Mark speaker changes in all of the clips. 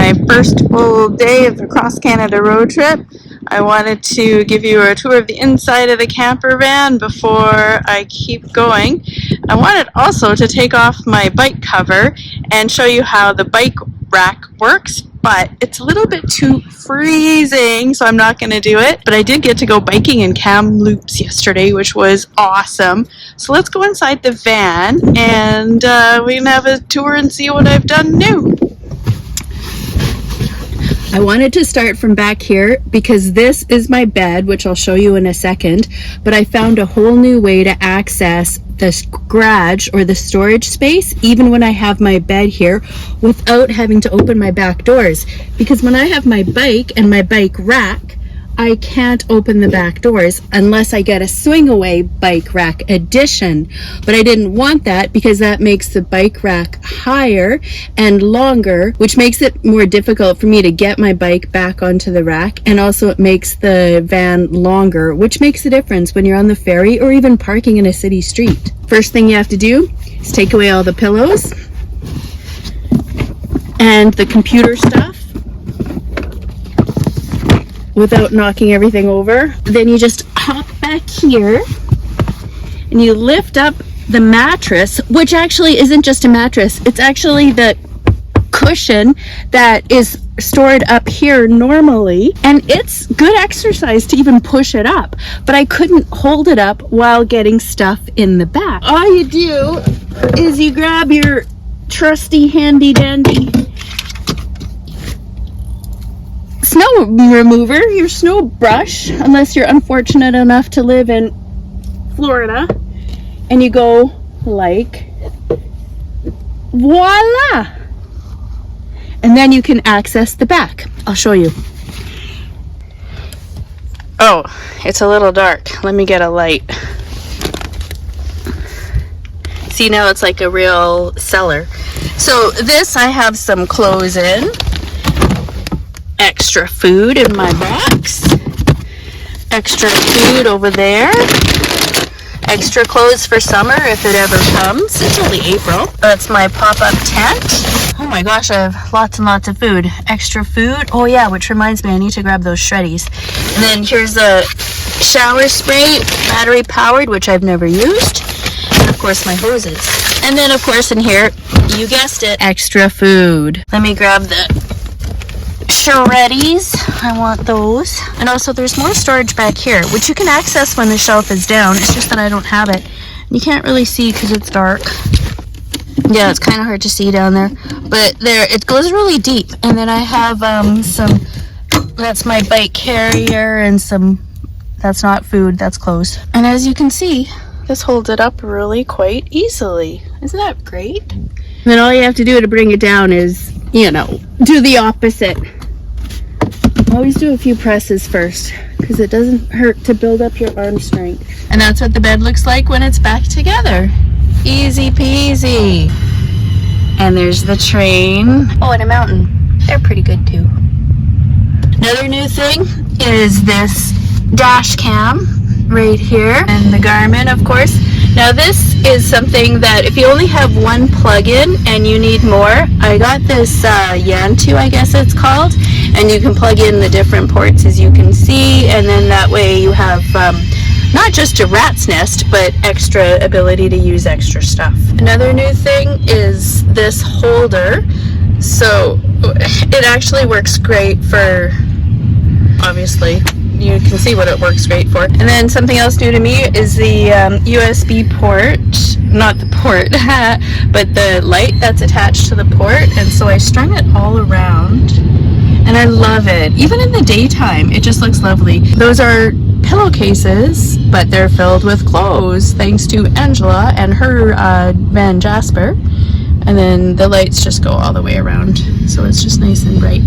Speaker 1: my first full day of the cross-Canada road trip. I wanted to give you a tour of the inside of the camper van before I keep going. I wanted also to take off my bike cover and show you how the bike rack works, but it's a little bit too freezing, so I'm not going to do it. But I did get to go biking in Kamloops yesterday, which was awesome. So let's go inside the van and we can have a tour and see what I've done new.
Speaker 2: I wanted to start from back here because this is my bed, which I'll show you in a second, but I found a whole new way to access this garage or the storage space even when I have my bed here without having to open my back doors, because when I have my bike and my bike rack, I can't open the back doors unless I get a swing away bike rack addition. But I didn't want that because that makes the bike rack higher and longer, which makes it more difficult for me to get my bike back onto the rack, and also it makes the van longer, which makes a difference when you're on the ferry or even parking in a city street. First thing you have to do is take away all the pillows and the computer stuff without knocking everything over. Then you just hop back here and you lift up the mattress, which actually isn't just a mattress, it's actually the cushion that is stored up here normally, and it's good exercise to even push it up, but I couldn't hold it up while getting stuff in the back. All you do is you grab your trusty handy dandy snow remover, your snow brush, unless you're unfortunate enough to live in Florida, and you go like voila, and then you can access the back. I'll show you.
Speaker 1: Oh, it's a little dark. Let me get a light. See, now it's like a real cellar. So this, I have some clothes in, extra food in my box, extra food over there, extra clothes for summer if it ever comes. It's only April. That's my pop-up tent. Oh my gosh, I have lots and lots of food. Extra food. Oh yeah, which reminds me, I need to grab those shreddies. And then here's a shower spray, battery powered, which I've never used. And of course my hoses. And then of course in here, you guessed it, extra food. Let me grab the shreddies. I want those. And also there's more storage back here, which you can access when the shelf is down. It's just that I don't have it. You can't really see because it's dark. Yeah, it's kind of hard to see down there, but there it goes really deep. And then I have some, that's my bike carrier, and some, that's not food, that's clothes. And as you can see, this holds it up really quite easily. Isn't that great? And then all you have to do to bring it down is, you know, do the opposite. Always do a few presses first, because it doesn't hurt to build up your arm strength. And that's what the bed looks like when it's back together. Easy peasy. And there's the train. Oh, and a mountain. They're pretty good too. Another new thing is this dash cam right here, and the Garmin, of course. Now this is something that if you only have one plug-in and you need more, I got this Yantu, I guess it's called, and you can plug in the different ports as you can see, and then that way you have not just a rat's nest, but extra ability to use extra stuff. Another new thing is this holder. So it actually works great for, obviously, you can see what it works great for. And then something else new to me is the USB port, not the port, but the light that's attached to the port. And so I strung it all around, and I love it. Even in the daytime, it just looks lovely. Those are pillowcases, but they're filled with clothes thanks to Angela and her van Jasper. And then the lights just go all the way around, so it's just nice and bright.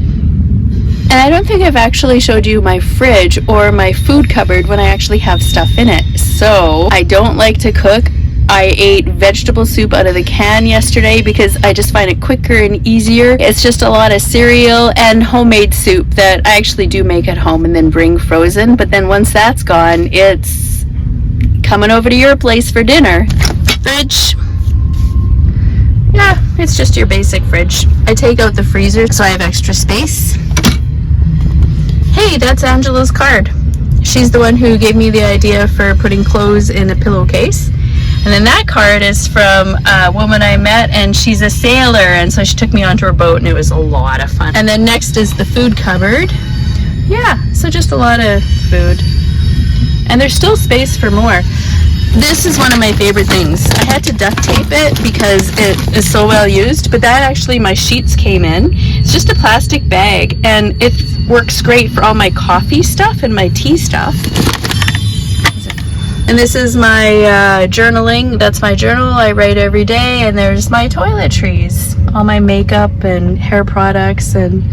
Speaker 1: And I don't think I've actually showed you my fridge or my food cupboard when I actually have stuff in it. So I don't like to cook. I ate vegetable soup out of the can yesterday because I just find it quicker and easier. It's just a lot of cereal and homemade soup that I actually do make at home and then bring frozen. But then once that's gone, it's coming over to your place for dinner. Fridge. Yeah, it's just your basic fridge. I take out the freezer so I have extra space. Hey, that's Angela's card. She's the one who gave me the idea for putting clothes in a pillowcase. And then that card is from a woman I met, and she's a sailor, and so she took me onto her boat, and it was a lot of fun. And then next is the food cupboard. Yeah, so just a lot of food. And there's still space for more. This is one of my favorite things. I had to duct tape it because it is so well used, but that actually my sheets came in. It's just a plastic bag, and it works great for all my coffee stuff and my tea stuff. And this is my journaling. That's my journal. I write every day, and there's my toiletries. All my makeup and hair products and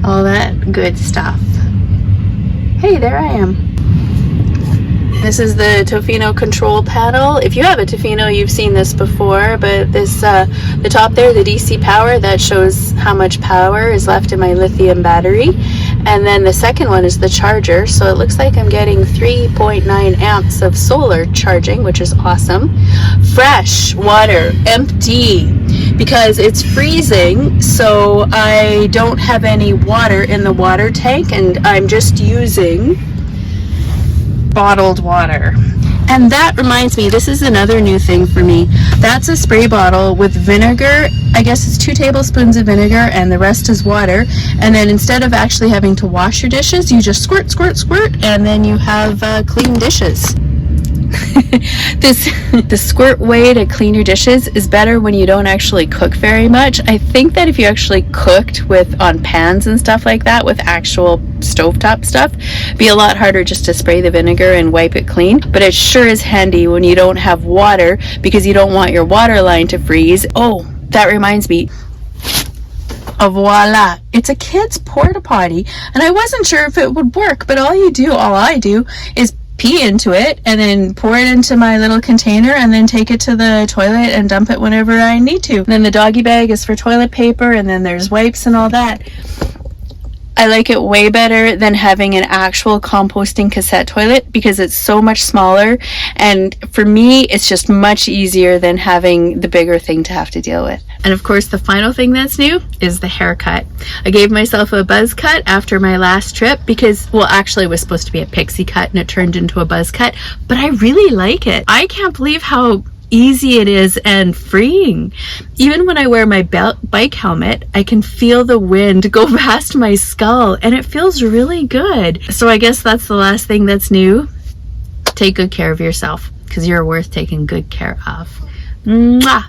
Speaker 1: all that good stuff. Hey, there I am. This is the Tofino control panel. If you have a Tofino, you've seen this before, but this, the top there, the DC power, that shows how much power is left in my lithium battery. And then the second one is the charger. So it looks like I'm getting 3.9 amps of solar charging, which is awesome. Fresh water, empty, because it's freezing. So I don't have any water in the water tank, and I'm just using bottled water. And that reminds me, this is another new thing for me. That's a spray bottle with vinegar. I guess it's 2 tablespoons of vinegar and the rest is water. And then instead of actually having to wash your dishes, you just squirt, squirt, squirt, and then you have clean dishes. The squirt way to clean your dishes is better when you don't actually cook very much. I think that if you actually cooked on pans and stuff like that with actual stovetop stuff, it'd be a lot harder just to spray the vinegar and wipe it clean. But it sure is handy when you don't have water, because you don't want your water line to freeze. Oh, that reminds me. Voila, it's a kid's porta potty, and I wasn't sure if it would work, but all I do is pee into it and then pour it into my little container and then take it to the toilet and dump it whenever I need to. And then the doggy bag is for toilet paper, and then there's wipes and all that. I like it way better than having an actual composting cassette toilet because it's so much smaller, and for me it's just much easier than having the bigger thing to have to deal with. And of course the final thing that's new is the haircut. I gave myself a buzz cut after my last trip because, well, actually it was supposed to be a pixie cut and it turned into a buzz cut, but I really like it. I can't believe how easy it is and freeing. Even when I wear my bike helmet, I can feel the wind go past my skull and it feels really good. So I guess that's the last thing that's new. Take good care of yourself because you're worth taking good care of. Mwah!